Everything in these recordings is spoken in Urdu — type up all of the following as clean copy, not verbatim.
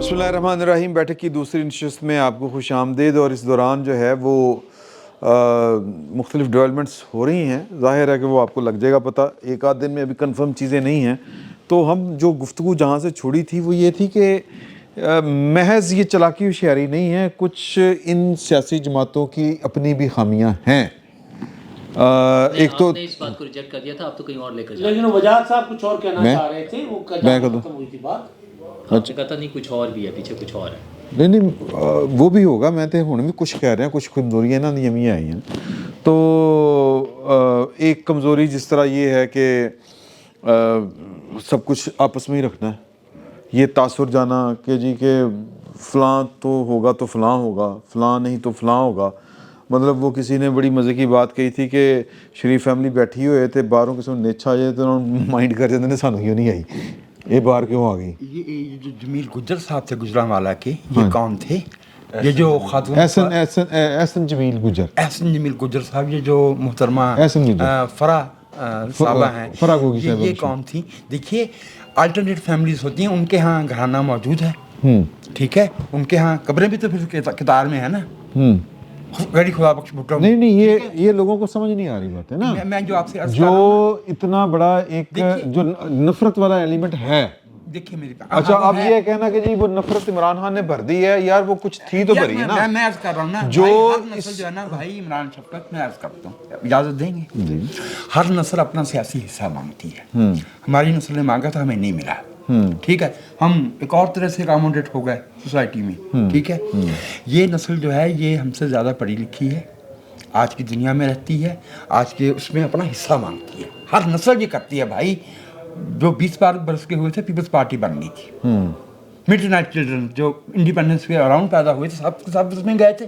بسم اللہ الرحمن الرحیم. بیٹھک کی دوسری نشست میں آپ کو خوش آمدید. اور اس دوران جو ہے وہ مختلف ڈیولپمنٹس ہو رہی ہیں. ظاہر ہے کہ وہ آپ کو لگ جائے گا پتہ. ایک آدھ دن میں ابھی کنفرم چیزیں نہیں ہیں. تو ہم جو گفتگو جہاں سے چھوڑی تھی وہ یہ تھی کہ محض یہ چلاکی ہوشیاری نہیں ہے, کچھ ان سیاسی جماعتوں کی اپنی بھی خامیاں ہیں. ایک تو اس بات کو ریجیکٹ کر دیا تھا, آپ تو کہیں اور لے کر جا رہے لیکن وجاہت صاحب کچھ اور کہنا چاہ رہے تھے, وہ ختم ہوئی تھی بات. اچھا کہتا نہیں کچھ اور بھی ہے, پیچھے کچھ اور ہے. نہیں وہ بھی ہوگا. میں تو ہوں بھی کچھ کہہ رہے ہیں, کچھ کمزوریاں نا نمی آئی ہیں. تو ایک کمزوری جس طرح یہ ہے کہ سب کچھ آپس میں ہی رکھنا ہے. یہ تاثر جانا کہ جی کہ فلاں تو ہوگا تو فلاں ہوگا, فلاں نہیں تو فلاں ہوگا. مطلب وہ کسی نے بڑی مزے کی بات کہی تھی کہ شریف فیملی بیٹھی ہوئے تھے, باہروں کسی نے نیچا آ جائے تو انہوں نے مائنڈ کر جاتے ہیں سانو کیوں نہیں آئی, یہ باہر کیوں آ گئی. یہ جو جمیل گجر صاحب تھے گجرانوالا کے, یہ کون تھے؟ یہ جو خاتون احسن جمیل گجر, احسن جمیل گجر صاحب, یہ جو محترمہ فرا صاحبہ ہیں, یہ کون تھیں؟ دیکھیے الٹرنیٹ فیملیز ہوتی ہیں, ان کے ہاں گھرانہ موجود ہے, ٹھیک ہے, ان کے ہاں قبریں بھی تو پھر قطار میں ہے نا. غیر خدا بخش بھٹو. نہیں یہ لوگوں کو سمجھ نہیں آ رہی بات ہے نا. میں جو آپ سے جو اتنا بڑا ایک جو نفرت والا ایلیمنٹ ہے. دیکھیے میری بات, اچھا اب یہ کہنا کہ جی وہ نفرت عمران خان نے بھر دی ہے, یار وہ کچھ تھی تو بھری ہے نا. میں عرض کر رہا ہوں نا, جو ہر نسل جو ہے نا بھائی, عمران شفقت میں عرض کرتا ہوں, اجازت دیں گے؟ ہر نسل اپنا سیاسی حصہ مانگتی ہے. ہماری نسل نے مانگا تھا, ہمیں نہیں ملا, ٹھیک ہے, ہم ایک اور طرح سے اکاموڈیٹ ہو گئے سوسائٹی میں, ٹھیک ہے. یہ نسل جو ہے یہ ہم سے زیادہ پڑھی لکھی ہے, آج کی دنیا میں رہتی ہے, آج کے اس میں اپنا حصہ مانگتی ہے. ہر نسل یہ کرتی ہے بھائی. جو 20 برس کے ہوئے تھے پیپلز پارٹی بن گئی تھی. مڈ نائٹ چلڈرن جو انڈیپینڈنس کے اراؤنڈ پیدا ہوئے تھے سب اس میں گئے تھے.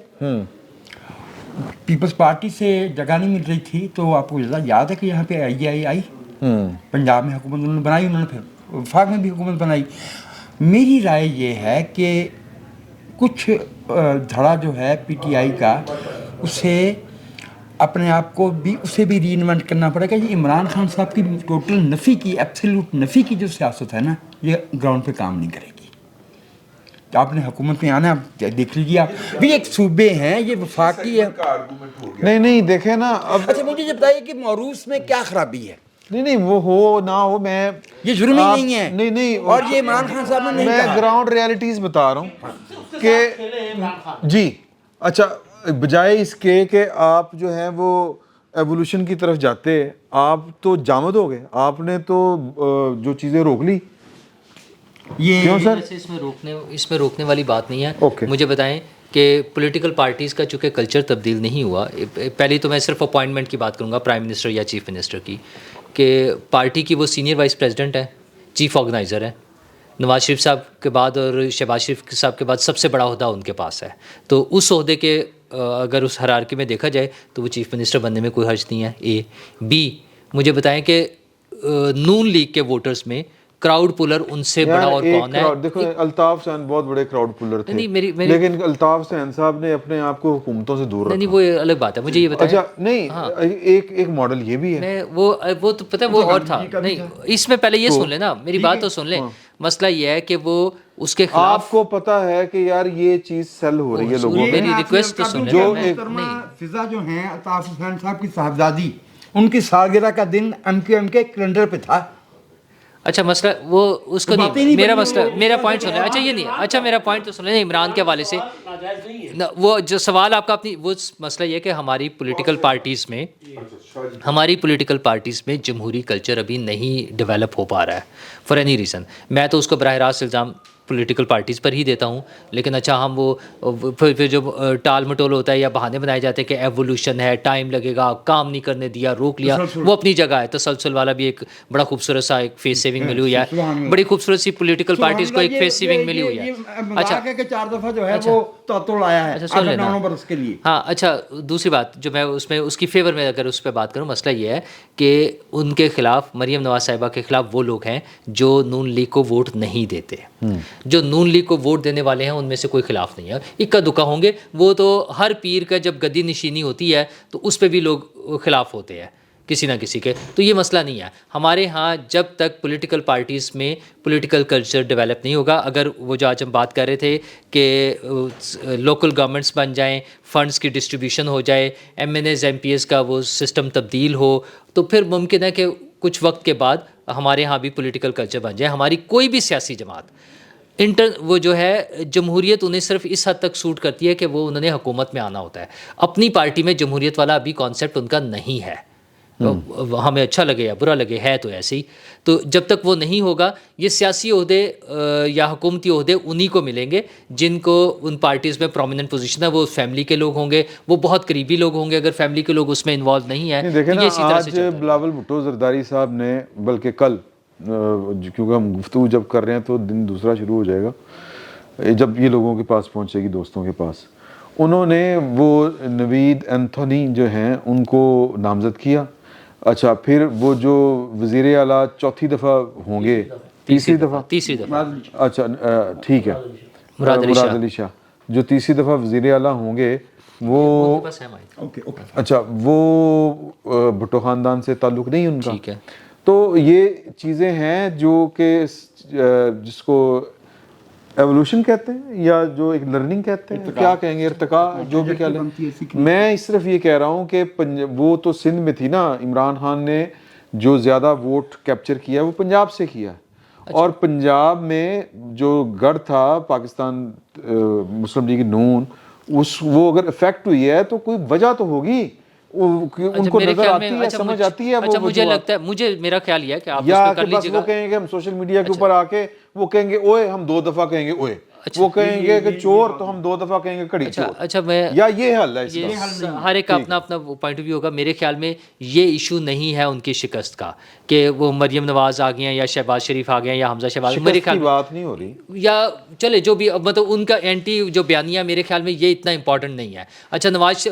پیپلز پارٹی سے جگہ نہیں مل رہی تھی, تو آپ کو یاد ہے کہ یہاں پہ آئی پنجاب میں حکومت انہوں نے بنائی, انہوں نے پھر وفاق میں بھی حکومت بنائی. میری رائے یہ ہے کہ کچھ دھڑا جو ہے پی ٹی آئی کا, اسے اپنے آپ کو بھی اسے بھی ری انوینٹ کرنا پڑے گا. یہ عمران خان صاحب کی ٹوٹل نفی کی, ایبسلیوٹ نفی کی جو سیاست ہے نا, یہ گراؤنڈ پہ کام نہیں کرے گی. آپ نے حکومت میں آنا, دیکھ لیجیے آپ بھی, ایک صوبے ہیں یہ وفاقی ہے. نہیں دیکھیں نا اب. اچھا مجھے یہ بتائیے کہ موروث میں کیا خرابی ہے؟ نہیں وہ ہو نہ ہو, میں یہ جرم ہی نہیں ہے. نہیں, اور یہ عمران خان صاحب نے میں گراؤنڈ ریالٹیز بتا رہا ہوں کہ جی. اچھا بجائے اس کے کہ آپ جو ہے وہ ایوولوشن کی طرف جاتے, آپ تو جامد ہو گئے. آپ نے تو جو چیزیں روک لی. یہ کیوں سر؟ اس میں روکنے والی بات نہیں ہے. مجھے بتائیں کہ پولیٹیکل پارٹیز کا چونکہ کلچر تبدیل نہیں ہوا. پہلے تو میں صرف اپوائنٹمنٹ کی بات کروں گا, پرائم منسٹر یا چیف منسٹر کی, کہ پارٹی کی وہ سینئر وائس پریزیڈنٹ ہے, چیف آرگنائزر ہے. نواز شریف صاحب کے بعد اور شہباز شریف صاحب کے بعد سب سے بڑا عہدہ ان کے پاس ہے. تو اس عہدے کے اگر اس ہرارکی میں دیکھا جائے تو وہ چیف منسٹر بننے میں کوئی حرج نہیں ہے. اے بی مجھے بتائیں کہ نون لیگ کے ووٹرز میں کراؤڈ پولر ان سے بڑا اور کون ہے؟ دیکھو الطاف حسین بہت بڑے کراؤڈ پولر تھے, لیکن الطاف حسین صاحب نے اپنے آپ کو حکومتوں سے دور رکھا. نہیں وہ الگ بات ہے, مجھے یہ بتائیں. اچھا نہیں, ایک ماڈل یہ بھی ہے. وہ تو پتہ ہے وہ اور تھا. نہیں اس میں پہلے یہ سن لیں نا, میری بات تو سن لیں. مسئلہ یہ ہے کہ وہ اس کے خلاف, آپ کو پتا ہے کہ یار یہ چیز سیل ہو رہی ہے لوگوں میں. میری ریکویسٹ تو سن لیں. جو فضا جو ہیں الطاف حسین صاحب کی صاحبزادی, ان کی سالگرہ کا دن ایم کے کیلنڈر پہ تھا. اچھا مسئلہ وہ اس کو نہیں, میرا مسئلہ, میرا پوائنٹ سن لیں. اچھا یہ نہیں, اچھا میرا پوائنٹ تو سن لیں. عمران کے حوالے سے وہ جو سوال آپ کا اپنی, وہ مسئلہ یہ کہ ہماری پولیٹیکل پارٹیز میں جمہوری کلچر ابھی نہیں ڈیولپ ہو پا رہا ہے فار اینی ریزن. میں تو اس کو براہ راست الزام پولیٹیکل پارٹیز پر ہی دیتا ہوں. لیکن اچھا ہم وہ پھر جو ٹال مٹول ہوتا ہے یا بہانے بنائے جاتے ہیں کہ ایوولوشن ہے, ٹائم لگے گا, کام نہیں کرنے دیا, روک لیا, وہ اپنی جگہ ہے. تسلسل والا بھی ایک بڑا خوبصورت سا ایک فیس سیونگ ملی ہوئی ہے, بڑی خوبصورت سی پولیٹیکل پارٹیز کو ایک فیس سیونگ ملی ہوئی ہے. اچھا 4 دفعہ جو ہے وہ توڑ آیا ہے 9 برس کے لیے. ہاں اچھا دوسری بات جو میں اس کی فیور میں اگر اس پہ بات کروں, مسئلہ یہ ہے کہ ان کے خلاف, مریم نواز صاحبہ کے خلاف وہ لوگ ہیں جو نون لیگ کو ووٹ نہیں دیتے. جو نون لیگ کو ووٹ دینے والے ہیں ان میں سے کوئی خلاف نہیں ہے. اکا دکا ہوں گے, وہ تو ہر پیر کا جب گدی نشینی ہوتی ہے تو اس پہ بھی لوگ خلاف ہوتے ہیں. کسی نہ کسی کے. تو یہ مسئلہ نہیں ہے ہمارے ہاں. جب تک پولیٹیکل پارٹیز میں پولیٹیکل کلچر ڈیولپ نہیں ہوگا, اگر وہ جو آج ہم بات کر رہے تھے کہ لوکل گورنمنٹس بن جائیں, فنڈس کی ڈسٹریبیوشن ہو جائے, M N as M P S کا وہ سسٹم تبدیل ہو, تو پھر ممکن ہے کہ کچھ وقت کے بعد ہمارے ہاں بھی پولیٹیکل کلچر بن جائے. ہماری کوئی بھی سیاسی جماعت وہ جو ہے جمہوریت انہیں صرف اس حد تک سوٹ کرتی ہے کہ وہ انہوں نے حکومت میں آنا ہوتا ہے. اپنی پارٹی میں جمہوریت والا ابھی کانسیپٹ ان کا نہیں ہے. ہمیں اچھا لگے یا برا لگے, ہے تو ایسے ہی. تو جب تک وہ نہیں ہوگا, یہ سیاسی عہدے یا حکومتی عہدے انہی کو ملیں گے جن کو ان پارٹیز میں پرومیننٹ پوزیشن ہے. وہ فیملی کے لوگ ہوں گے, وہ بہت قریبی لوگ ہوں گے. اگر فیملی کے لوگ اس میں انوالو نہیں ہیں, دیکھیں نا, یہ اسی طرح سے آج بلاول بھٹو زرداری صاحب نے, بلکہ کل, کیونکہ ہم گفتگو جب کر رہے ہیں تو دن دوسرا شروع ہو جائے گا جب یہ لوگوں کے پاس پہنچے گی, دوستوں کے پاس, انہوں نے وہ نوید اینتھونی جو ہیں ان کو نامزد کیا. اچھا, پھر وہ جو وزیر اعلیٰ چوتھی دفعہ ہوں گے, تیسری دفعہ, اچھا ٹھیک ہے, مراد علی شاہ جو تیسری دفعہ وزیر اعلیٰ ہوں گے, وہ اچھا وہ بھٹو خاندان سے تعلق نہیں ان کا. تو یہ چیزیں ہیں جو کہ جس کو ایوولوشن کہتے ہیں یا جو ایک لرننگ کہتے ہیں, کیا کہیں گے, ارتقاء, جو بھی کہہ لیں. میں صرف یہ کہہ رہا ہوں کہ وہ تو سندھ میں تھی نا, عمران خان نے جو زیادہ ووٹ کیپچر کیا وہ پنجاب سے کیا, اور پنجاب میں جو گڑھ تھا پاکستان مسلم لیگ نون, وہ اگر افیکٹ ہوئی ہے تو کوئی وجہ تو ہوگی, ان کو نظر آتی ہے, سمجھ آتی ہے. اچھا مجھے لگتا ہے, میرا خیال یہ ہے کہ آپ یا کہ بس وہ کہیں گے ہم سوشل میڈیا کے اوپر آ کے وہ کہیں گے اوئے, ہم 2 دفعہ کہیں گے اوئے, وہ کہیں گے کہ چور تو ہم 2 دفعہ کہیں گے کڑی چور. اچھا میں, یا یہ حل ہے, ہر ایک کا اپنا اپنا پوائنٹ آف ویو ہوگا. میرے خیال میں یہ ایشو نہیں ہے ان کی شکست کا کہ وہ مریم نواز آ گئی ہیں یا شہباز شریف آ گئے ہیں یا حمزہ شہباز. میرے خیال میں بات نہیں ہو رہی, یا چلے جو بھی, مطلب ان کا اینٹی جو بیانیہ میرے خیال میں یہ اتنا امپورٹنٹ نہیں ہے. اچھا نواز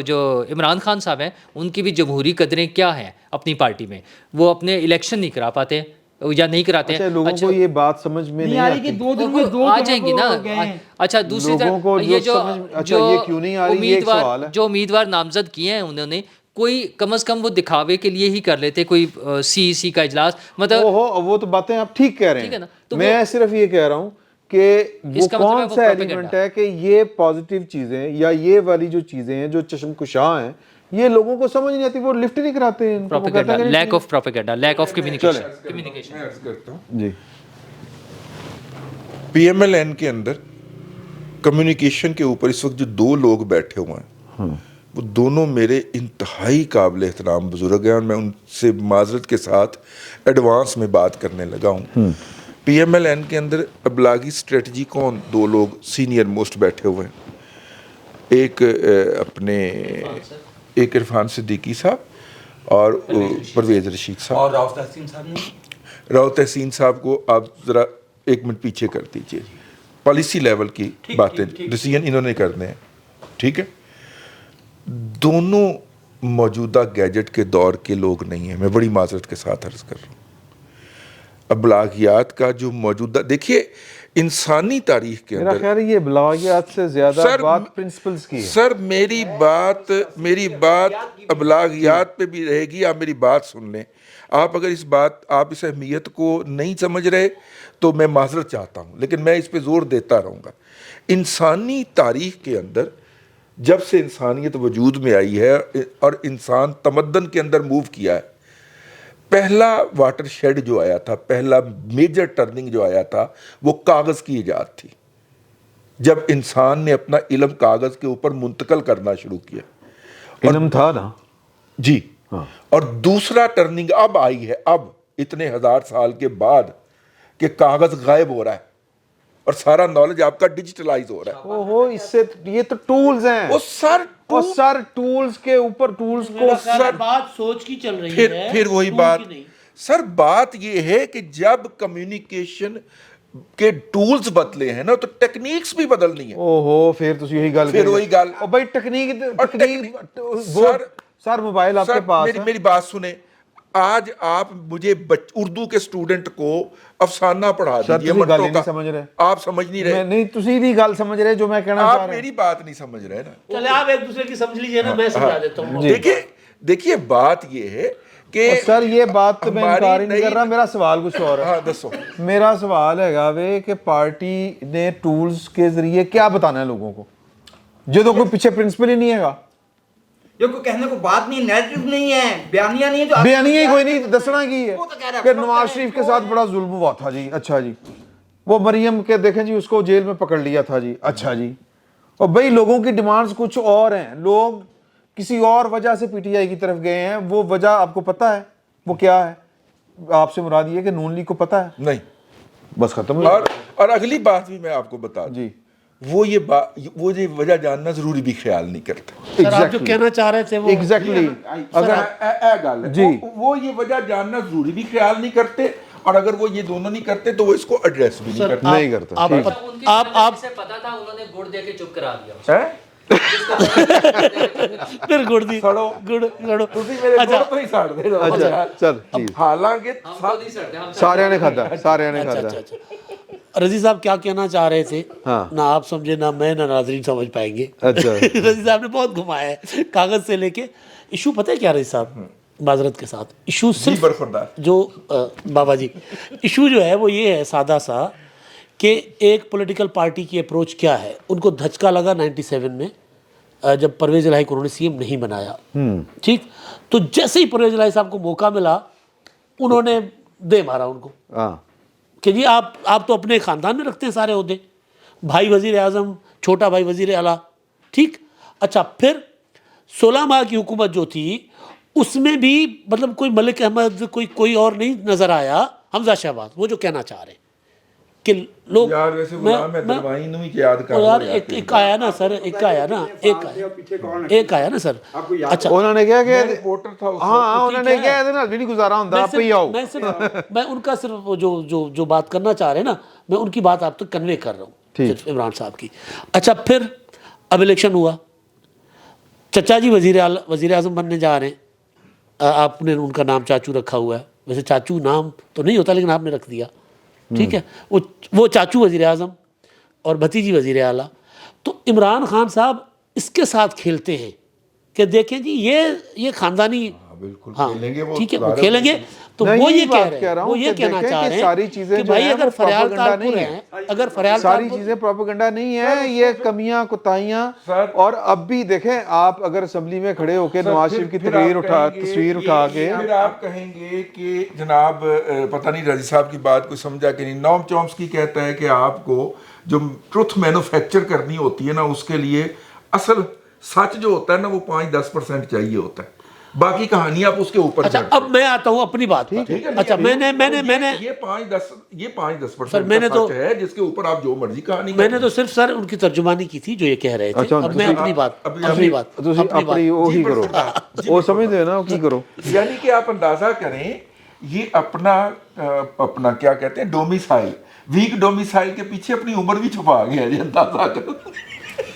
جو عمران خان صاحب ہیں, ان کی بھی جمہوری قدریں کیا ہیں اپنی پارٹی میں, وہ اپنے الیکشن نہیں کرا پاتے یا نہیں کراتے ہیں. لوگوں کو یہ بات سمجھ میں نہیں آتی, 2 دن میں 2 آ جائیں گی نا. اچھا دوسری طرف یہ جو امیدوار نامزد کیے ہیں انہوں نے, کوئی کم از کم وہ دکھاوے کے لیے ہی کر لیتے, کوئی سی کا اجلاس, مطلب وہ تو باتیں آپ ٹھیک کہہ رہے ہیں. میں صرف یہ کہہ رہا ہوں کہ وہ کون سا ایلیمنٹ ہے کہ یہ پازیٹیو چیزیں یا یہ والی جو چیزیں ہیں جو چشم کشاں ہیں, یہ لوگوں کو سمجھ نہیں آتی, وہ لفٹ نہیں کراتے ہیں. Lack of propaganda, lack of communication. جی, پی ایم ایل این کے اندر کمیونیکیشن کے اوپر اس وقت جو 2 لوگ بیٹھے ہوئے ہیں, وہ دونوں میرے انتہائی قابل احترام بزرگ ہیں, اور میں ان سے معذرت کے ساتھ ایڈوانس میں بات کرنے لگا ہوں. پی ایم ایل این کے اندر ابلاغی اسٹریٹجی کون 2 لوگ سینئر موسٹ بیٹھے ہوئے ہیں, ایک اپنے ایک عرفان صدیقی صاحب اور پرویز رشید صاحب, اور راؤ تحسین صاحب نے, راؤ تحسین صاحب کو آپ ذرا 1 منٹ پیچھے کر دیجیے. پالیسی لیول کی باتیں ڈیسیژن انہوں نے کرنے ہیں, ٹھیک ہے. دونوں موجودہ گیجٹ کے دور کے لوگ نہیں ہیں, میں بڑی معذرت کے ساتھ عرض کر رہا ہوں. ابلاغیات کا جو موجودہ, دیکھیے انسانی تاریخ کے اندر, میرا خیال ہے یہ ابلاغیات سے زیادہ بات پرنسپلز کی ہے. سر میری بات ابلاغیات پہ بھی رہے گی, آپ میری بات سن لیں. آپ اگر آپ اس اہمیت کو نہیں سمجھ رہے تو میں معذرت چاہتا ہوں, لیکن میں اس پہ زور دیتا رہوں گا. انسانی تاریخ کے اندر جب سے انسانیت وجود میں آئی ہے اور انسان تمدن کے اندر موو کیا ہے, پہلا واٹر شیڈ جو آیا تھا, پہلا میجر ٹرننگ جو آیا تھا, وہ کاغذ کی ایجاد تھی. جب انسان نے اپنا علم کاغذ کے اوپر منتقل کرنا شروع کیا, علم تھا نا جی. اور دوسرا ٹرننگ اب آئی ہے, اب اتنے 1000 سال کے بعد, کہ کاغذ غائب ہو رہا ہے اور سارا نالج آپ کا ڈیجیٹلائز ہو رہا ہے. اس سے یہ تو ٹولز ہیں, وہ سر ٹولز کے اوپر ٹولز کو, بات سوچ کی چل رہی ہے. پھر وہی بات سر, بات یہ ہے کہ جب کمیونیکیشن کے ٹولز بدلے ہیں نا, تو ٹیکنیکس بھی بدلنی ہے. پھر تو یہی گل, بھائی ٹیکنیک سر موبائل آپ کے پاس ہے. میری بات سنیں, آج آپ مجھے اردو کے اسٹوڈنٹ کو افسانہ پڑھا دیجیے مٹوں کا, آپ سمجھ نہیں رہے. نہیں, تسی نہیں گل سمجھ رہے جو میں کہنا چاہ رہا ہوں. آپ میری بات نہیں سمجھ رہے نا. چلے آپ ایک دوسرے کی سمجھ لیجیے نا, میں سمجھا دیتا ہوں. دیکھیں دیکھیے بات یہ ہے کہ سر یہ بات تو میں انکار ہی نہیں ہماری کر رہا, میرا سوال کچھ اور ہے. ہاں دسو. میرا سوال ہے گا وے کہ پارٹی نے ٹولز کے ذریعے کیا بتانا ہے لوگوں کو, جو تو کوئی پیچھے پرنسپل ہی نہیں ہے گا, جو کوئی کہنے کو بات نہیں, نیریٹو نہیں ہے, بیانیہ نہیں ہے, جو بیانیہ ہی کوئی نہیں, دسنا کی ہے کہ نواز شریف کے ساتھ بڑا ظلم ہوا تھا جی, اچھا جی, وہ مریم کے دیکھیں جی اس کو جیل میں پکڑ لیا تھا جی, اچھا جی. اور بھائی لوگوں کی ڈیمانڈز کچھ اور ہیں, لوگ کسی اور وجہ سے پی ٹی آئی کی طرف گئے ہیں, وہ وجہ آپ کو پتہ ہے وہ کیا ہے؟ آپ سے مراد یہ کہ نون لیگ کو پتہ ہے؟ نہیں, بس ختم ہو. اور اگلی بات بھی میں آپ کو بتا دوں, جی وہ یہ وجہ جاننا ضروری بھی خیال نہیں کرتے. سر آپ جو کہنا چاہ رہے تھے وہ ایگزیکٹلی, اگر جی وہ یہ وجہ جاننا ضروری بھی خیال نہیں کرتے, اور اگر وہ یہ دونوں نہیں کرتے تو وہ اس کو ایڈریس بھی نہیں کرتے. نہیں کرتے. آپ سے پتا تھا, انہوں نے گڑ دے کے چپ کرا دیا. پھر گڑ دی سڑو گڑو تسی میرے گڑ تو ہی ساڑ دے. اچھا چل, حالانکہ سارے نے کھادا, سارے نے کھادا. رضی صاحب کیا کہنا چاہ رہے تھے, ہاں. نہ آپ سمجھے نہ میں نہ ناظرین سمجھ پائیں گے. اچھا رضی صاحب نے بہت گھمایا ہے کاغذ سے لے کے. ایشو پتہ ہے کیا رضی صاحب, معذرت کے ساتھ, ایشو صرف برخوردار جو بابا جی ایشو جو ہے وہ یہ ہے سادہ سا کہ ایک پولیٹیکل پارٹی کی اپروچ کیا ہے. ان کو دھچکا لگا 97 میں جب پرویز الہی کو انہوں نے سی ایم نہیں بنایا, ٹھیک, تو جیسے ہی پرویز الہی صاحب کو موقع ملا انہوں نے دے مارا ان کو کہ جی آپ تو اپنے خاندان میں رکھتے ہیں سارے عہدے, بھائی وزیر اعظم, چھوٹا بھائی وزیر اعلیٰ, ٹھیک. اچھا پھر 16 ماہ کی حکومت جو تھی اس میں بھی مطلب کوئی ملک احمد کوئی اور نہیں نظر آیا, حمزہ شہباز, وہ جو کہنا چاہ رہے ہیں کہ لوگ یار ویسے غلام ہے دروائیں نوں کی یاد کر یار ایک آیا نا سر, ایک آیا نا سر. اچھا انہوں نے کیا کہ رپورٹر تھا اس ہاں انہوں نے کیا ہے نا بھی نہیں گزارا ہوتا, آپ ہی آؤ. میں ان کا صرف جو بات کرنا چاہ رہے ہیں نا, میں ان کی بات آپ تک کنوے کر رہا ہوں, صرف عمران صاحب کی. اچھا پھر اب الیکشن ہوا, چچا جی وزیر اعظم بننے جا رہے ہیں, آپ نے ان کا نام چاچو رکھا ہوا ہے. ویسے چاچو نام تو نہیں ہوتا لیکن آپ نے رکھ دیا, ٹھیک ہے. وہ چاچو وزیر اعظم اور بھتیجی وزیر اعلیٰ. تو عمران خان صاحب اس کے ساتھ کھیلتے ہیں کہ دیکھیں جی یہ خاندانی, ہاں ٹھیک ہے, وہ کھیلیں گے. تو وہ یہ کہہ رہے ہیں, وہ یہ کہنا چاہ رہے ہیں کہ بھائی اگر فریال تالپور ہیں, اگر فریال ساری چیزیں پروپیگنڈا نہیں ہے, یہ کمیاں کوتاہیاں. اور اب بھی دیکھیں آپ اگر اسمبلی میں کھڑے ہو کے نواز شریف کی تصویر اٹھا کے پھر آپ کہیں گے کہ جناب پتہ نہیں رضی صاحب کی بات کوئی سمجھا کہ نہیں. نوم چومسکی کہتا ہے کہ آپ کو جو ٹروتھ مینوفیکچر کرنی ہوتی ہے نا, اس کے لیے اصل سچ جو ہوتا ہے نا وہ 5-10% چاہیے ہوتا ہے, باقی کہانی آپ اس کے اوپر. اچھا اب میں آتا ہوں اپنی بات پر. اچھا میں نے یہ 5-10% سچ ہے جس کے اوپر آپ جو مرضی کہانی. میں نے تو صرف سر ان کی ترجمانی کی تھی جو یہ کہہ رہے تھے. اب میں اپنی بات وہی کرو, وہ سمجھتے ہیں نا کی کرو. یعنی کہ آپ اندازہ کریں یہ اپنا کیا کہتے ہیں ڈومیسائل, ویک ڈومیسائل کے پیچھے اپنی عمر بھی چھپا گیا جی, اندازہ کرو.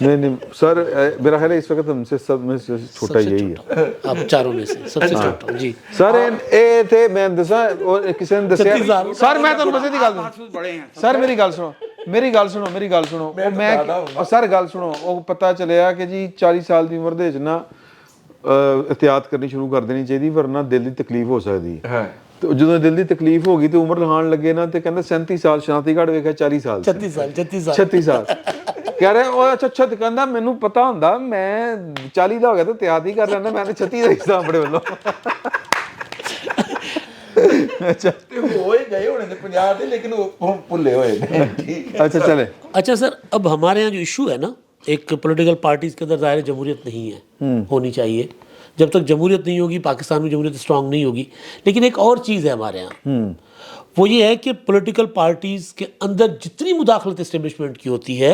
نہیں سر میرا خیال ہے اس وقت ہم سے سب میں سے چھوٹا یہی ہے, آپ چاروں میں سے سب سے چھوٹا. جی سر اے تھے میں دسا کسی نے دسیا سر, میں تو مزے دی گل سر, میری گل سنو میں سر گل سنو. وہ پتہ چلیا کہ جی 40 سال دی عمر دے نا احتیاط کرنی شروع کر دینی چاہیے ورنہ دل دی تکلیف ہو سکتی ہے. تو جدوں دل دی تکلیف ہوگی تو عمر لگان لگے نا تے کہندا 37 سال شناختی کارڈ ویکھیا 40 سال 36 سال کہہ رہے او اچھا کہندا مینوں پتہ ہوندا میں 40 دا ہو گیا تو احتیاط ہی کر لینا, میں تے 36 دا حصہ اپنے والوں. اچھا ہوئے گئے ہونے نے 50 دے لیکن وہ بھلے ہوئے نے. اچھا چلے. اچھا سر اب ہمارے یہاں جو ایشو ہے نا, ایک پولیٹیکل پارٹیز کے اندر ظاہر جمہوریت نہیں ہے, ہونی چاہیے. جب تک جمہوریت نہیں ہوگی پاکستان میں جمہوریت اسٹرانگ نہیں ہوگی. لیکن ایک اور چیز ہے ہمارے یہاں, وہ یہ ہے کہ پولیٹیکل پارٹیز کے اندر جتنی مداخلت اسٹیبلشمنٹ کی ہوتی ہے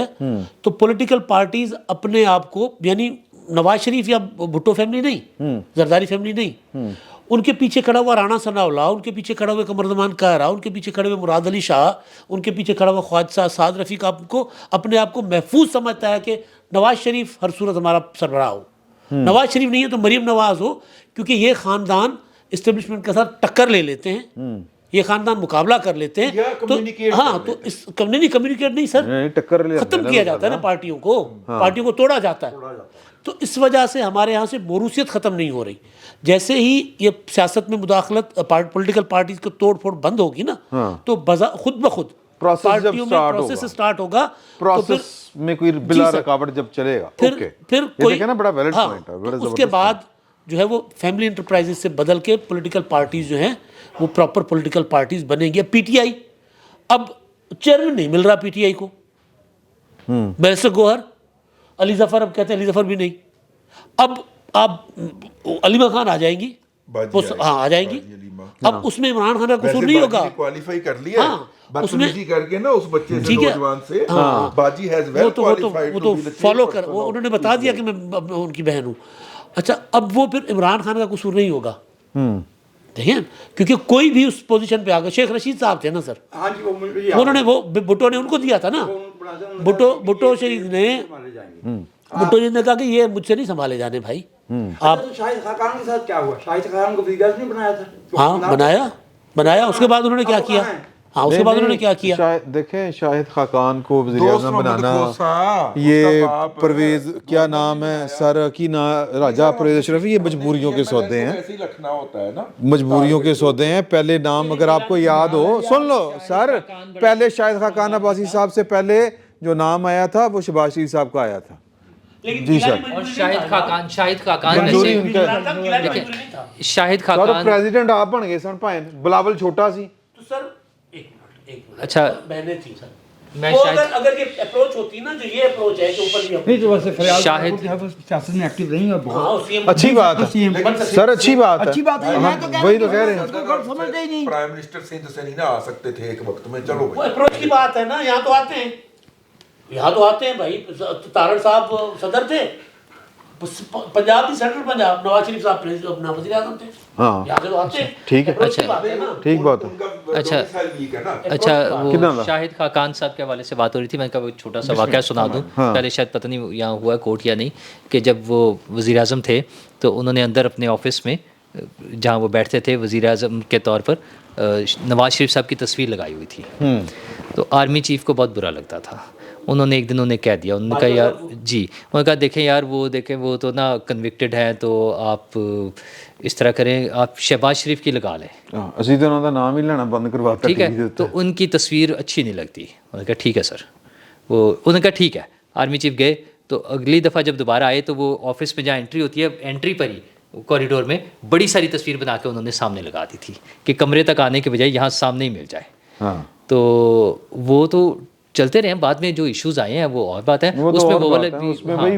تو پولیٹیکل پارٹیز اپنے آپ کو, یعنی نواز شریف یا بھٹو فیملی نہیں, زرداری فیملی نہیں, ان کے پیچھے کھڑا ہوا رانا ثناء اللہ, ان کے پیچھے کھڑا ہوا قمر زمان کائرہ, ان کے پیچھے کھڑے ہوئے مراد علی شاہ, ان کے پیچھے کھڑا ہوا خواجہ سعد رفیق, آپ کو اپنے آپ کو محفوظ سمجھتا ہے کہ نواز شریف ہر صورت ہمارا سربراہ ہو. نواز شریف نہیں ہے تو مریم نواز ہو, کیونکہ یہ خاندان اسٹیبلشمنٹ کے ساتھ ٹکر لے لیتے ہیں. یہ خاندان مقابلہ کر لیتے ہیں تو ہاں تو اس کمیونیکیٹ نہیں سر، ٹکر لے ختم کیا جاتا ہے نا پارٹیوں کو توڑا جاتا ہے. تو اس وجہ سے ہمارے یہاں سے موروثیت ختم نہیں ہو رہی. جیسے ہی یہ سیاست میں مداخلت پولیٹیکل پارٹیز کو توڑ پھوڑ بند ہوگی نا تو خود بخود پارٹیوں میں پروسیس سٹارٹ ہوگا. پروسیس میں کوئی بلا رکاوٹ جب چلے گا پھر کوئی اس کے بعد جو ہے وہ فیملی انٹرپرائزز سے بدل کے پولیٹیکل پارٹیز جو ہیں وہ پراپر پولیٹیکل پارٹیز بنیں گی. پی ٹی آئی اب چیئرمین نہیں مل رہا پی ٹی آئی کو. بیرسٹر گوہر، علی ظفر اب کہتے ہیں علی ظفر بھی نہیں. اب آپ علیمہ خان آ جائیں گی، ہاں آ جائیں گی. اب اس میں عمران خان کا قصور نہیں ہوگا. کوالیفائی کر لیا بدتمیزی کر کے نا اس بچے سے، نوجوان سے. باجی ہیز ویل کوالیفائڈ، وہ تو فالو کر، وہ انہوں نے بتا دیا کہ میں ان کی بہن ہوں. اچھا اب وہ پھر عمران خان کا قصور نہیں ہوگا. دیکھیں کیونکہ کوئی بھی اس پوزیشن پہ آگا. شیخ رشید صاحب تھے نا سر، انہوں نے وہ بھٹو نے ان کو دیا تھا نا. بھٹو شہید نے کہا کہ یہ مجھ سے نہیں سنبھالے جانے بھائی. آپ شاہد خاقان کے ساتھ کیا ہوا؟ شاہد خاقان کو وزیر نہیں بنایا تھا؟ ہاں بنایا. اس کے بعد انہوں نے کیا کیا؟ ہاں اس کے بعد انہوں نے کیا کیا؟ دیکھیں شاہد خاقان کو وزیر اعظم بنانا، یہ پرویز کیا نام ہے سر کی راجہ پرویز اشرف، یہ مجبوریوں کے سودے ہیں. ایسے ہی لکھنا ہوتا ہے نا، مجبوریوں کے سودے ہیں. پہلے نام اگر آپ کو یاد ہو سن لو سر، پہلے شاہد خاقان عباسی صاحب سے پہلے جو نام آیا تھا وہ شہباز شریف صاحب کا آیا تھا. جی سر. اور شاہد خاقان شاہد سر خاقان پریزیڈنٹ آپ بن گئے سن پائیں، بلاول چھوٹا سی. تو سر اچھا بہنیں تھیں سر. میں وہ شاید اگر یہ اپروچ ہوتی نا جو یہ اپروچ ہے کہ اوپر بھی نہیں تو ویسے فریاد شاہد سیاست میں ایکٹیو رہی اور بہت اچھی بات ہے سر، اچھی بات ہے. اچھی بات ہے. وہی تو کہہ رہے ہیں. سمجھتے ہی نہیں. پرائم منسٹر سندھ سے نہیں نہ آ سکتے تھے ایک وقت میں. چلو وہ اپروچ کی بات ہے نا. یہاں تو آتے ہیں بھائی. تارڑ صاحب صدر تھے پنجاب کی، سینٹرل پنجاب. نواز شریف صاحب اپنا وزیر اعظم تھے. ہاں یہاں سے تو آتے ہیں. ٹھیک ہے، ٹھیک بات ہے. اچھا وہ شاہد خاقان صاحب کے حوالے سے بات ہو رہی تھی. میں نے کہا وہ چھوٹا سا واقعہ سنا دوں. پہلے شاید پتہ نہیں یہاں ہوا ہے کوٹ یا نہیں، کہ جب وہ وزیر اعظم تھے تو انہوں نے اندر اپنے آفس میں جہاں وہ بیٹھتے تھے وزیر اعظم کے طور پر نواز شریف صاحب کی تصویر لگائی ہوئی تھی. تو آرمی چیف کو بہت برا لگتا تھا. انہوں نے ایک دن انہیں کہہ دیا، انہوں نے کہا یار جی، انہوں نے کہا دیکھیں یار وہ تو نا کنوکٹڈ ہیں، تو آپ اس طرح کریں، آپ شہباز شریف کی لگا لیں. اسی تو انہوں کا نام ہی لینا بند کرواتا. ٹھیک ہے، تو ان کی تصویر اچھی نہیں لگتی. انہوں نے کہا ٹھیک ہے سر. انہوں نے کہا ٹھیک ہے. آرمی چیف گئے تو اگلی دفعہ جب دوبارہ آئے تو وہ آفس میں جہاں انٹری ہوتی ہے، انٹری پر ہی کوریڈور میں بڑی ساری تصویر بنا کے انہوں نے سامنے لگا دی تھی کہ کمرے تک آنے کے بجائے یہاں سامنے ہی مل جائے. تو وہ تو چلتے رہے. بعد میں جو ایشوز آئے ہیں وہ اور بات ہے. اس میں وہ والا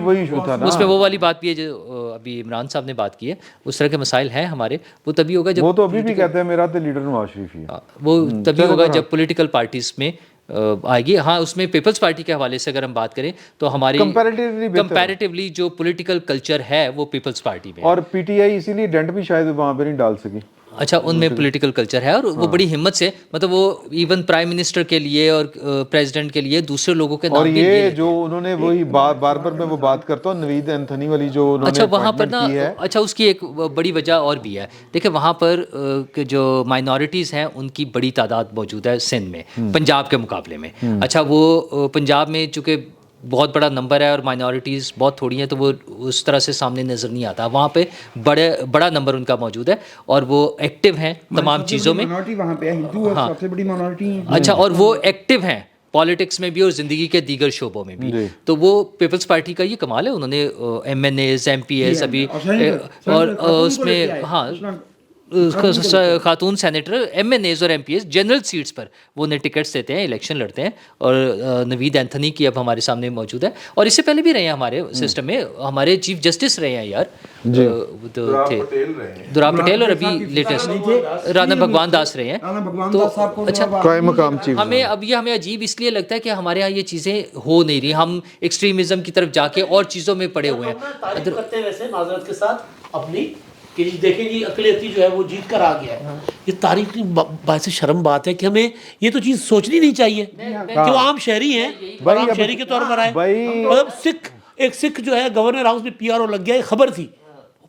وہی ایشو تھا نا، اس میں وہ والی بات بھی ہے جو ابھی عمران صاحب نے بات کی ہے. اس طرح کے مسائل ہیں ہمارے. وہ تبھی ہوگا جب وہ تو ابھی بھی کہتے ہیں میرا تو لیڈر نواز شریف ہی ہے. وہ تبھی ہوگا جب پولیٹیکل پارٹیز میں آئے گی. ہاں اس میں پیپلز پارٹی کے حوالے سے اگر ہم بات کریں تو ہماری کمپیریٹیولی جو پولیٹیکل کلچر ہے وہ پیپلز پارٹی میں. اور پی ٹی آئی اسی لیے ڈنٹ بھی شاید وہاں پہ نہیں ڈال سکی. اچھا ان میں پولیٹیکل کلچر ہے اور وہ بڑی ہمت سے، مطلب وہ ایون پرائم منسٹر کے لیے اور پریزیڈنٹ کے لیے دوسرے لوگوں کے نام بھی. اور یہ جو انہوں نے وہی بار بار میں وہ بات کرتا ہوں نوید اینتھنی والی جو انہوں نے اچھا وہاں پر نا، اچھا اس کی ایک بڑی وجہ اور بھی ہے. دیکھیں وہاں پر جو مائنورٹیز ہیں ان کی بڑی تعداد موجود ہے سندھ میں پنجاب کے مقابلے میں. اچھا وہ پنجاب میں چونکہ بہت بڑا نمبر ہے اور مائنورٹیز بہت تھوڑی ہیں تو وہ اس طرح سے سامنے نظر نہیں آتا. وہاں پہ بڑا نمبر ان کا موجود ہے اور وہ ایکٹیو ہیں تمام چیزوں میں. وہاں پہ ہندو سب سے بڑی مائنورٹی ہے. اچھا اور وہ ایکٹیو ہیں پالیٹکس میں بھی اور زندگی کے دیگر شعبوں میں بھی. تو وہ پیپلز پارٹی کا یہ کمال ہے. انہوں نے M N as, M P As ابھی، اور اس میں ہاں خاتون سینیٹر، ایم این ایز اور M P S general seats پر وہ انہیں ٹکٹس دیتے ہیں، الیکشن لڑتے ہیں. اور نوید اینتھنی کی اب ہمارے سامنے موجود ہے اور اس سے پہلے بھی رہے ہیں ہمارے سسٹم میں. ہمارے چیف جسٹس رہے ہیں یار، دورا پٹیل، اور ابھی لیٹسٹ رانا بھگوان داس رہے ہیں. تو اچھا قائم مقام چیف. ہمیں عجیب اس لیے لگتا ہے کہ ہمارے یہاں یہ چیزیں ہو نہیں رہی. ہم ایکسٹریمزم کی طرف جا کے اور چیزوں میں پڑے ہوئے ہیں. تعریف کرتے ہیں ویسے معذرت کے ساتھ اپنی کہ دیکھیں جی اقلیتی جو ہے وہ جیت کر آ گیا ہے. یہ تاریخ کی باعث شرم بات ہے کہ ہمیں یہ تو چیز سوچنی نہیں چاہیے کہ وہ عام شہری ہیں اور عام شہری کے طور پر آئے. مطلب ایک سکھ جو ہے گورنر ہاؤس میں پی آر او لگ گیا، یہ خبر تھی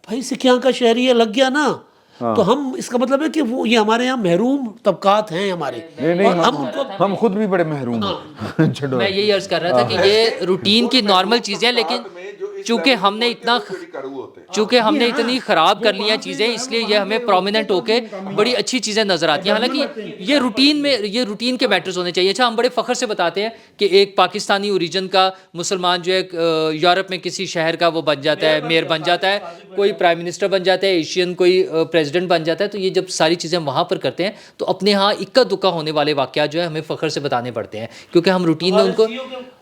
بھائی سکھ یہاں کا شہری ہے، لگ گیا نا. تو ہم اس کا مطلب ہے کہ وہ یہ ہمارے یہاں محروم طبقات ہیں ہمارے، اور ہم خود بھی بڑے محروم ہیں. چھوڑو. میں یہی عرض کر رہا تھا کہ یہ روٹین کی نارمل چیزیں، لیکن چونکہ ہم نے اتنی خراب کر لی ہیں چیزیں، اس لیے یہ ہمیں پرومیننٹ ہو کے بڑی اچھی چیزیں نظر آتی ہیں. حالانکہ یہ روٹین کے میٹرز ہونے چاہیے. اچھا، ہم بڑے فخر سے بتاتے ہیں کہ ایک پاکستانی اوریجن کا مسلمان جو ہے یورپ میں کسی شہر کا وہ بن جاتا ہے، میئر بن جاتا ہے، کوئی پرائم منسٹر بن جاتا ہے، ایشین کوئی پریزیڈنٹ بن جاتا ہے. تو یہ جب ساری چیزیں وہاں پر کرتے ہیں تو اپنے ہاں اکا دکا ہونے والے واقعات جو ہے ہمیں فخر سے بتانے پڑتے ہیں، کیونکہ ہم روٹین میں ان کو،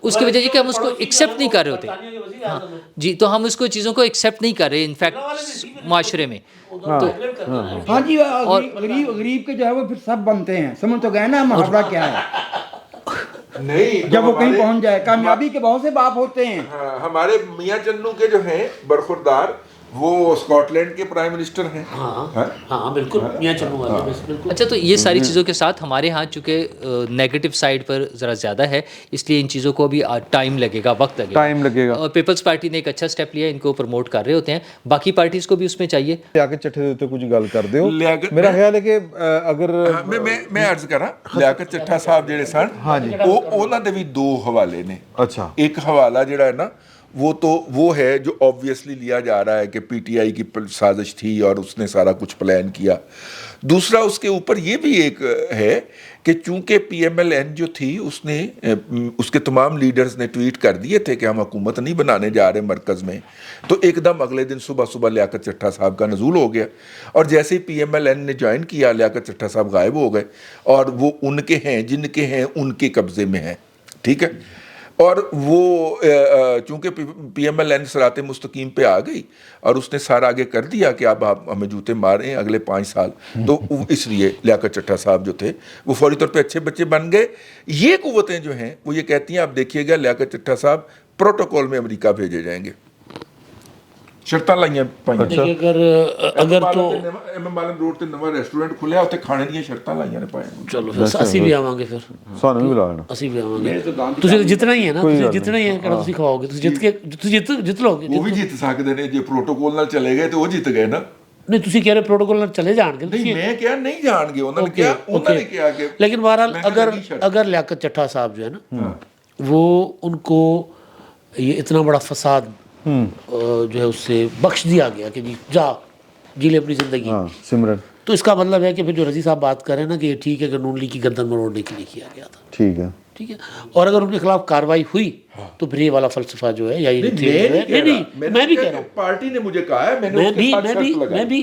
اس کی وجہ یہ کہ ہم اس کو ایکسیپٹ نہیں کر رہے ہوتے. ہاں جی، تو ہم اس کو چیزوں کو ایکسیپٹ نہیں کر رہے انفیکٹ معاشرے میں. تو ہاں جی، غریب کے جو ہے وہ پھر سب بنتے ہیں. سمجھ تو گئے نا محاورہ کیا ہے؟ نہیں، جب وہ کہیں پہنچ جائے. کامیابی کے بہت سے باپ ہوتے ہیں. ہمارے میاں چنو کے جو ہیں برخوردار، وہ اسکاٹ لینڈ کے پرائم منسٹر ہیں. ہاں بالکل، میاں چنو والے بالکل. اچھا، تو یہ ساری چیزوں کے ساتھ ہمارے ہاں چونکہ نیگیٹو سائڈ پر ذرا زیادہ ہے، اس لیے ان چیزوں کو بھی ٹائم لگے گا، وقت لگے گا. اور پیپلز پارٹی نے ایک اچھا سٹیپ لیا، ان کو پروموٹ کر رہے ہوتے ہیں. باقی پارٹیز کو بھی اس میں چاہیے. لیاقت چٹھے دے تے کچھ گل کر دیو. میرا خیال ہے کہ اگر میں عرض کراں، لیاقت چٹھا صاحب جڑے سن، انہاں دے بھی دو حوالے نے. اچھا، ایک حوالہ جڑا ہے نا وہ ہے جو آبویسلی لیا جا رہا ہے کہ پی ٹی آئی کی سازش تھی اور اس نے سارا کچھ پلان کیا. دوسرا اس کے اوپر یہ بھی ایک ہے کہ چونکہ پی ایم ایل این جو تھی، اس کے تمام لیڈرز نے ٹویٹ کر دیے تھے کہ ہم حکومت نہیں بنانے جا رہے مرکز میں. تو ایک دم اگلے دن صبح لیاقت چٹھا صاحب کا نزول ہو گیا، اور جیسے ہی پی ایم ایل این نے جوائن کیا، لیاقت چٹھا صاحب غائب ہو گئے، اور وہ ان کے ہیں جن کے ہیں ان کے قبضے میں ہیں. ٹھیک ہے. اور وہ چونکہ پی ایم ایل این صراط مستقیم پہ آ گئی اور اس نے سارا آگے کر دیا کہ اب آپ ہمیں جوتے ماریں اگلے 5 سال. تو اس لیے لیاقت چٹھا صاحب جو تھے وہ فوری طور پہ اچھے بچے بن گئے. یہ قوتیں جو ہیں وہ یہ کہتی ہیں، آپ دیکھیے گا لیاقت چٹھا صاحب پروٹوکول میں امریکہ بھیجے جائیں گے. شرطاں لائیاں پائیں. اگر تو ایم عالم روڈ تے نواں ریسٹورینٹ کھلیا، اوتے کھانے دیاں شرطاں لائیاں نے پائیں. چلو اسی بھی آواں گے، پھر سانوں بھی بلا لینا. اسی بھی آواں گے. تسی جتنا ہی ہے نا، تسی جتنا ہی ہے کہ تسی کھواؤ گے، تسی جت لو گے. وہ بھی جیت سکتے ہیں جی پروٹوکول نال چلے گئے تو وہ جیت گئے نا. نہیں، تسی کہہ رہے پروٹوکول نال چلے جان گے. نہیں، میں کیا نہیں جان گے. انہوں نے کیا کہ لیکن بہرحال اگر لیاقت چٹھا صاحب جو ہے نا، وہ ان کو یہ اتنا بڑا فساد جو ہے اس سے بخش دیا گیا کہ جی لے اپنی زندگی، سمرن، تو اس کا مطلب ہے کہ پھر جو رضی صاحب بات کر رہے ہیں نا کہ یہ ٹھیک ہے کہ نون لیگ کی گردن مروڑنے کے لیے کیا گیا تھا. ٹھیک ہے. اور اگر ان کے خلاف کارروائی ہوئی تو پھر یہ والا فلسفہ جو ہے یا یہ میں بھی کہہ رہا ہوں، پارٹی نے مجھے کہا ہے، میں بھی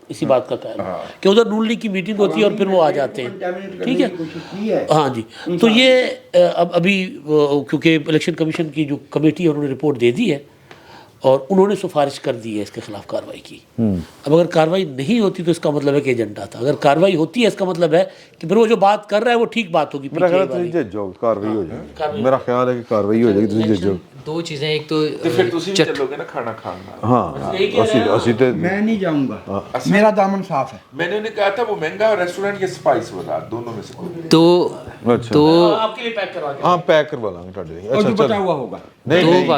اسی بات کا قائل ہوں کہ ادھر نون لیگ کی میٹنگ ہوتی ہے اور پھر وہ آ جاتے ہیں. ٹھیک ہے. ہاں جی. تو یہ ابھی کیونکہ الیکشن کمیشن کی جو کمیٹی ہے انہوں نے رپورٹ دے دی ہے اور انہوں نے سفارش کر دی ہے اس کے خلاف کارروائی کی. اب اگر کارروائی نہیں ہوتی تو اس کا مطلب ہے کہ ایجنڈا تھا. اگر کارروائی ہوتی ہے اس کا مطلب ہے کہ پھر وہ جو بات کر رہا ہے وہ ٹھیک بات ہوگی. میرا خیال ہے کہ کارروائی ہو جائے گی. میرا خیال ہے کہ کارروائی ہو جائے گی. تسی جو دو چیزیں، ایک تو پھر تسی بھی چلو گے نا کھانا کھانا. ہاں، اسی تے میں نہیں جاؤں گا، میرا دامن صاف ہے. میں نے انہیں کہا تھا وہ مہنگا ریسٹورینٹ یا اسپائس والا، دونوں میں سے کوئی. تو آپ کے لیے پیک کروا ہاں پیک کروا لیں گے تھوڑے لیے. اور جو بچا ہوا ہوگا نہیں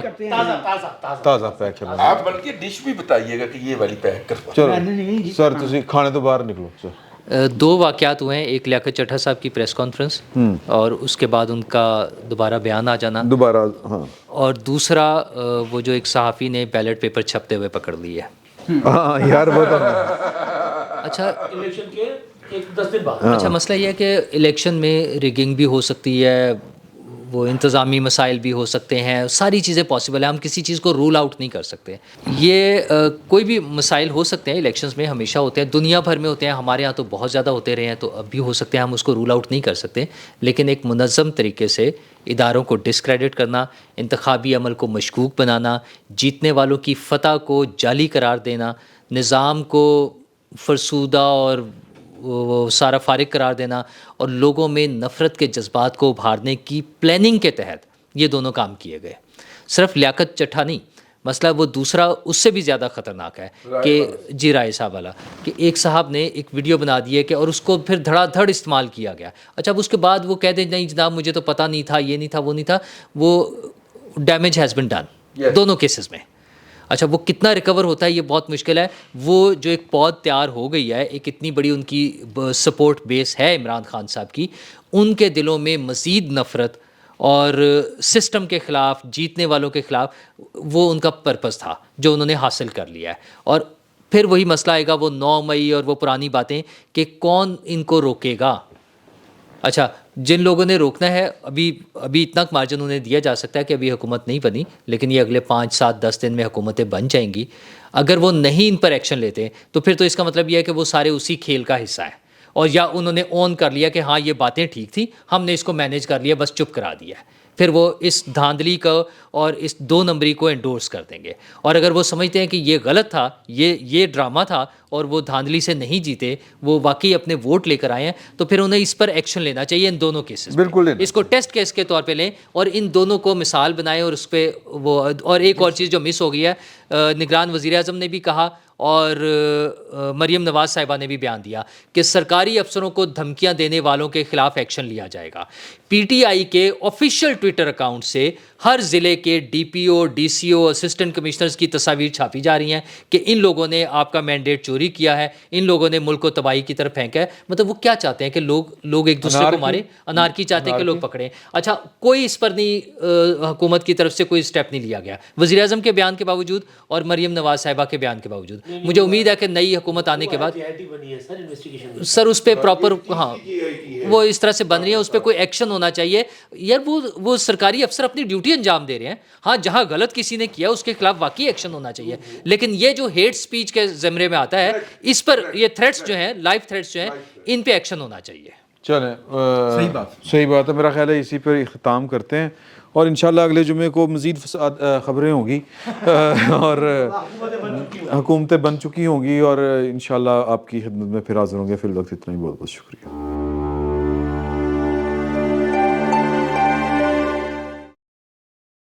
تازہ پیک کروا. آپ بلکہ ڈش بھی بتائیے گا کہ یہ والی پیک کروا. چلو سر تسی کھانے تو باہر نکلو. سر 2 واقعات ہوئے ہیں. ایک لیاقت چٹھا صاحب کی پریس کانفرنس اور اس کے بعد ان کا دوبارہ بیان آ جانا. ہاں. اور دوسرا وہ جو ایک صحافی نے بیلٹ پیپر چھپتے ہوئے پکڑ لی ہے. ہاں یار وہ تو اچھا، الیکشن کے 10 دن بعد. اچھا، مسئلہ یہ ہے کہ الیکشن میں ریگنگ بھی ہو سکتی ہے، وہ انتظامی مسائل بھی ہو سکتے ہیں، ساری چیزیں پاسبل ہیں. ہم کسی چیز کو رول آؤٹ نہیں کر سکتے. یہ کوئی بھی مسائل ہو سکتے ہیں، الیکشنز میں ہمیشہ ہوتے ہیں، دنیا بھر میں ہوتے ہیں، ہمارے یہاں تو بہت زیادہ ہوتے رہے ہیں، تو اب بھی ہو سکتے ہیں. ہم اس کو رول آؤٹ نہیں کر سکتے، لیکن ایک منظم طریقے سے اداروں کو ڈسکریڈٹ کرنا، انتخابی عمل کو مشکوک بنانا، جیتنے والوں کی فتح کو جعلی قرار دینا، نظام کو فرسودہ اور وہ سارا فارغ قرار دینا، اور لوگوں میں نفرت کے جذبات کو ابھارنے کی پلاننگ کے تحت یہ دونوں کام کیے گئے. صرف لیاقت چٹھا نہیں، مسئلہ وہ دوسرا اس سے بھی زیادہ خطرناک ہے کہ جی رائے صاحب والا، کہ ایک صاحب نے ایک ویڈیو بنا دی ہے کہ اور اس کو پھر دھڑا دھڑ استعمال کیا گیا. اچھا، اب اس کے بعد وہ کہہ دیں نہیں جناب مجھے تو پتہ نہیں تھا، یہ نہیں تھا، وہ نہیں تھا. وہ ڈیمیج ہیز بن ڈن دونوں کیسز میں. اچھا وہ کتنا ریکور ہوتا ہے یہ بہت مشکل ہے. وہ جو ایک پود تیار ہو گئی ہے, ایک اتنی بڑی ان کی سپورٹ بیس ہے عمران خان صاحب کی, ان کے دلوں میں مزید نفرت اور سسٹم کے خلاف, جیتنے والوں کے خلاف, وہ ان کا پرپس تھا جو انہوں نے حاصل کر لیا ہے. اور پھر وہی مسئلہ آئے گا, وہ 9 مئی اور وہ پرانی باتیں کہ کون ان کو روکے گا. اچھا جن لوگوں نے روکنا ہے, ابھی اتنا مارجن انہیں دیا جا سکتا ہے کہ ابھی حکومت نہیں بنی, لیکن یہ اگلے 5, 7, 10 دن میں حکومتیں بن جائیں گی. اگر وہ نہیں ان پر ایکشن لیتے تو پھر تو اس کا مطلب یہ ہے کہ وہ سارے اسی کھیل کا حصہ ہیں, اور یا انہوں نے اون کر لیا کہ ہاں یہ باتیں ٹھیک تھیں, ہم نے اس کو مینیج کر لیا, بس چپ کرا دیا ہے. پھر وہ اس دھاندلی کو اور اس 2 نمبری کو انڈورس کر دیں گے. اور اگر وہ سمجھتے ہیں کہ یہ غلط تھا, یہ ڈرامہ تھا اور وہ دھاندلی سے نہیں جیتے, وہ واقعی اپنے ووٹ لے کر آئے ہیں, تو پھر انہیں اس پر ایکشن لینا چاہیے ان دونوں کیسز. بالکل اس کو ٹیسٹ کیس کے طور پہ لیں اور ان دونوں کو مثال بنائیں, اور اس پہ وہ. اور ایک اور چیز جو مس ہو گئی ہے, نگران وزیر اعظم نے بھی کہا اور مریم نواز صاحبہ نے بھی بیان دیا کہ سرکاری افسروں کو دھمکیاں دینے والوں کے خلاف ایکشن لیا جائے گا. پی ٹی آئی کے آفیشیل ٹویٹر اکاؤنٹ سے ہر ضلع کے ڈی پی او, ڈی سی او, اسسٹنٹ کمشنرز کی تصاویر چھاپی جا رہی ہیں کہ ان لوگوں نے آپ کا مینڈیٹ چوری کیا ہے, ان لوگوں نے ملک کو تباہی کی طرف پھینکا ہے. مطلب وہ کیا چاہتے ہیں کہ لوگ ایک دوسرے کو مارے, انارکی چاہتے ہیں کہ لوگ پکڑیں. اچھا کوئی اس پر نہیں, حکومت کی طرف سے کوئی اسٹیپ نہیں لیا گیا وزیر اعظم کے بیان کے باوجود اور مریم نواز صاحبہ کے بیان کے باوجود. مجھے امید ہے کہ نئی حکومت آنے کے بعد سر اس پہ پراپر, ہاں وہ اس طرح سے بن رہی ہے, اس پہ کوئی ایکشن ہونا چاہیے یار. وہ سرکاری افسر اپنی ڈیوٹی انجام دے رہے ہیں, ہاں جہاں غلط کسی نے کیا اس کے خلاف واقعی ایکشن ہونا چاہیے, لیکن یہ جو ہیٹ سپیچ کے زمرے میں آتا ہے, اس پر یہ تھریٹس جو ہیں, لائف تھریٹس جو ہیں, ان پہ ایکشن ہونا چاہیے. چلیں صحیح بات ہے. میرا خیال ہے اسی پر اختتام کرتے ہیں, اور انشاءاللہ اگلے جمعے کو مزید خبریں ہوں گی اور حکومتیں بن چکی ہوں گی, اور انشاءاللہ آپ کی خدمت میں پھر حاضر ہوں گے. فی الوقت اتنا ہی, بہت بہت شکریہ.